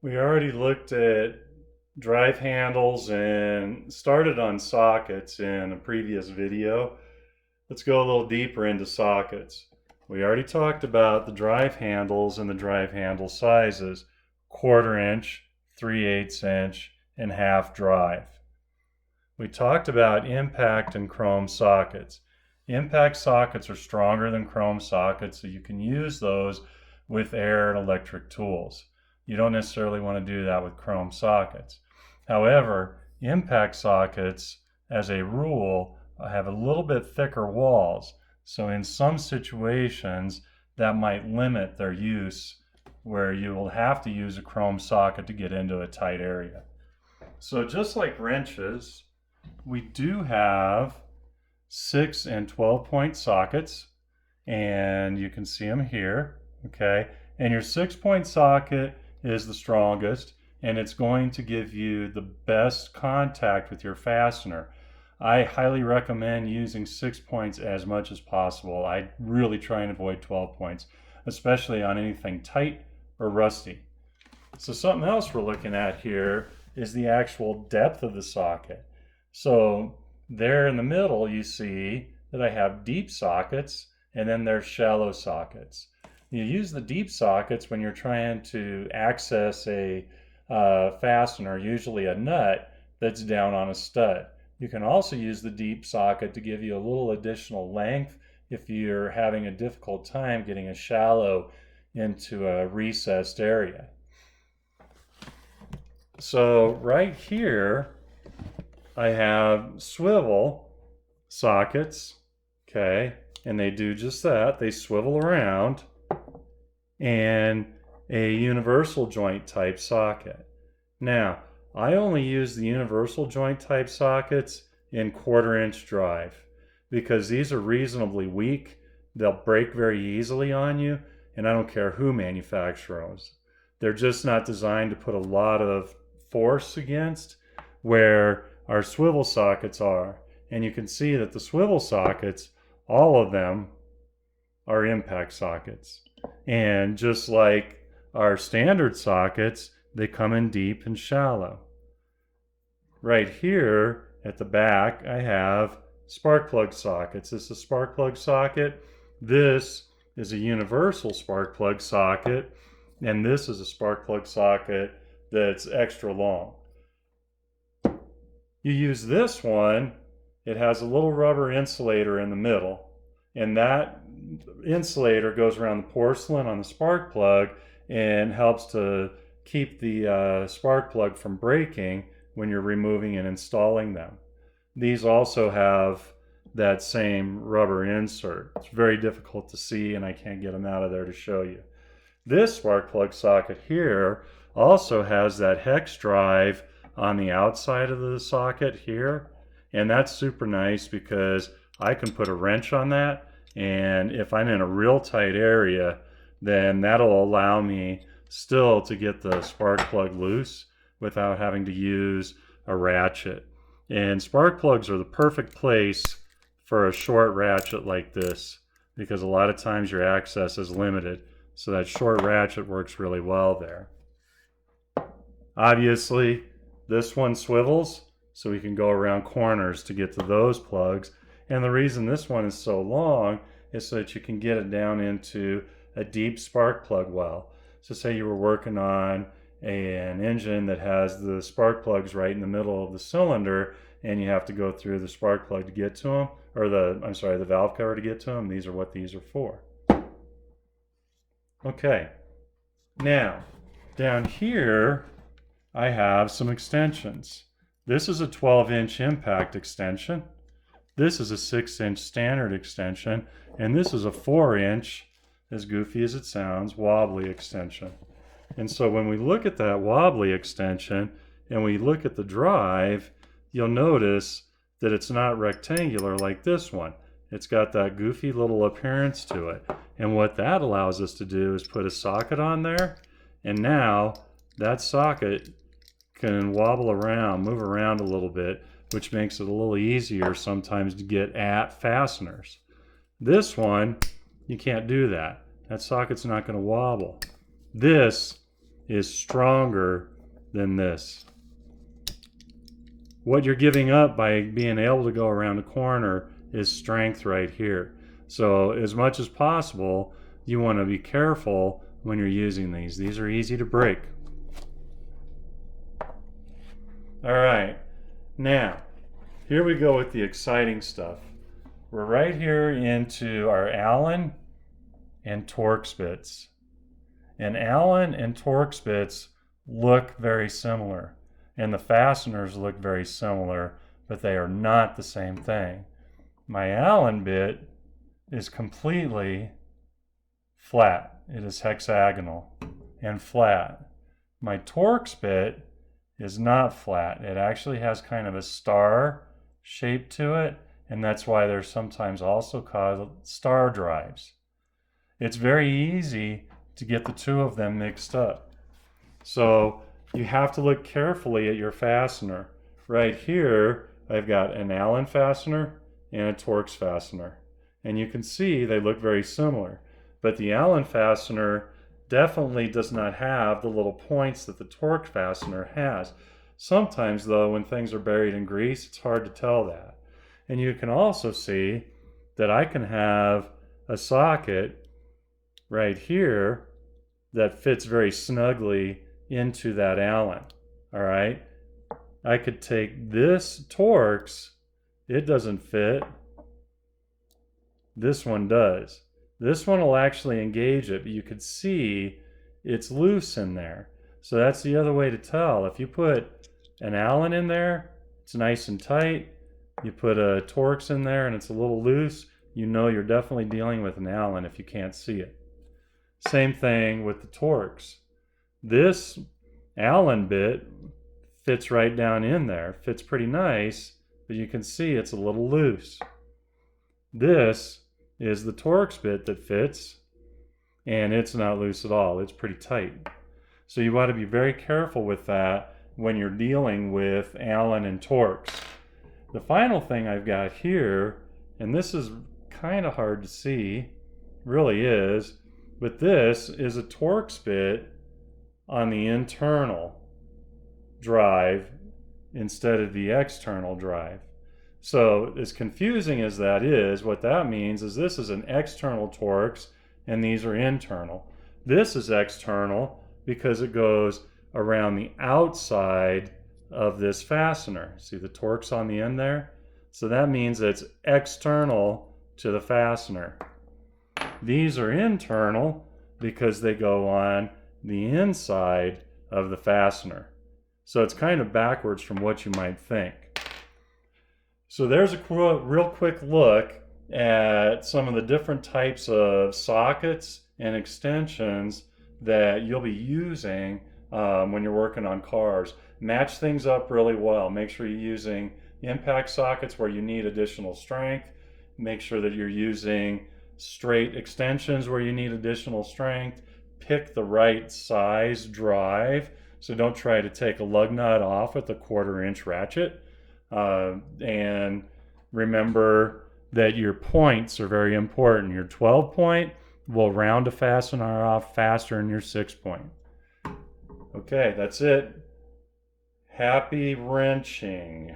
We already looked at drive handles and started on sockets in a previous video. Let's go a little deeper into sockets. We already talked about the drive handles and the drive handle sizes: 1/4 inch, 3/8 inch, and half drive. We talked about impact and chrome sockets. Impact sockets are stronger than chrome sockets, so you can use those with air and electric tools. You don't necessarily want to do that with chrome sockets. However, impact sockets, as a rule, have a little bit thicker walls. So in some situations, that might limit their use, where you will have to use a chrome socket to get into a tight area. So just like wrenches, we do have 6 and 12 point sockets, and you can see them here, okay? And your 6-point socket is the strongest, and it's going to give you the best contact with your fastener. I highly recommend using 6 points as much as possible. I really try and avoid 12 points, especially on anything tight or rusty. So something else we're looking at here is the actual depth of the socket. So there in the middle you see that I have deep sockets, and then there's shallow sockets. You use the deep sockets when you're trying to access a fastener, usually a nut that's down on a stud. You can also use the deep socket to give you a little additional length if you're having a difficult time getting a shallow into a recessed area. So right here I have swivel sockets, okay, and they do just that. They swivel around, and a universal joint type socket. Now, I only use the universal joint type sockets in 1/4 inch drive because these are reasonably weak. They'll break very easily on you, and I don't care who manufactures. They're just not designed to put a lot of force against, where our swivel sockets are. And you can see that the swivel sockets, all of them, are impact sockets. And just like our standard sockets, they come in deep and shallow. Right here at the back, I have spark plug sockets. This is a spark plug socket. This is a universal spark plug socket. And this is a spark plug socket that's extra long. You use this one, it has a little rubber insulator in the middle, and that insulator goes around the porcelain on the spark plug and helps to keep the spark plug from breaking when you're removing and installing them. These also have that same rubber insert. It's very difficult to see, and I can't get them out of there to show you. This spark plug socket here also has that hex drive on the outside of the socket here, and that's super nice because I can put a wrench on that, and if I'm in a real tight area, then that'll allow me still to get the spark plug loose without having to use a ratchet. And spark plugs are the perfect place for a short ratchet like this, because a lot of times your access is limited, so that short ratchet works really well there. Obviously, this one swivels, so we can go around corners to get to those plugs. And the reason this one is so long is so that you can get it down into a deep spark plug well. So say you were working on an engine that has the spark plugs right in the middle of the cylinder, and you have to go through the spark plug to get to them, or the valve cover to get to them. These are what these are for. Okay, now down here I have some extensions. This is a 12-inch impact extension. This is a 6-inch standard extension, and this is a 4-inch, as goofy as it sounds, wobbly extension. And so when we look at that wobbly extension and we look at the drive, you'll notice that it's not rectangular like this one. It's got that goofy little appearance to it. And what that allows us to do is put a socket on there, and now that socket can wobble around, move around a little bit, which makes it a little easier sometimes to get at fasteners. This one, you can't do that. That socket's not going to wobble. This is stronger than this. What you're giving up by being able to go around the corner is strength right here. So as much as possible, you want to be careful when you're using these. These are easy to break. All right, now here we go with the exciting stuff. We're right here into our Allen and Torx bits. And Allen and Torx bits look very similar, and the fasteners look very similar, but they are not the same thing. My Allen bit is completely flat. It is hexagonal and flat. My Torx bit is not flat. It actually has kind of a star shape to it, and that's why they're sometimes also called star drives. It's very easy to get the two of them mixed up. So you have to look carefully at your fastener. Right here, I've got an Allen fastener and a Torx fastener. And you can see they look very similar. But the Allen fastener definitely does not have the little points that the Torx fastener has. Sometimes though, when things are buried in grease, it's hard to tell that. And you can also see that I can have a socket right here that fits very snugly into that Allen. All right, I could take this Torx, it doesn't fit. This one does. This one will actually engage it, but you could see it's loose in there. So that's the other way to tell. If you put an Allen in there, it's nice and tight. You put a Torx in there and it's a little loose, you know you're definitely dealing with an Allen if you can't see it. Same thing with the Torx. This Allen bit fits right down in there, fits pretty nice, but you can see it's a little loose. This is the Torx bit that fits, and it's not loose at all. It's pretty tight. So you want to be very careful with that when you're dealing with Allen and Torx. The final thing I've got here, and this is kind of hard to see, really is, but this is a Torx bit on the internal drive instead of the external drive. So as confusing as that is, what that means is this is an external Torx and these are internal. This is external because it goes around the outside of this fastener. See the Torx on the end there? So that means it's external to the fastener. These are internal because they go on the inside of the fastener. So it's kind of backwards from what you might think. So there's a real quick look at some of the different types of sockets and extensions that you'll be using when you're working on cars. Match things up really well. Make sure you're using impact sockets where you need additional strength. Make sure that you're using straight extensions where you need additional strength. Pick the right size drive. So don't try to take a lug nut off with a 1/4 inch ratchet. And remember that your points are very important. Your 12 point will round a fastener off faster than your 6 point. Okay, that's it. Happy wrenching.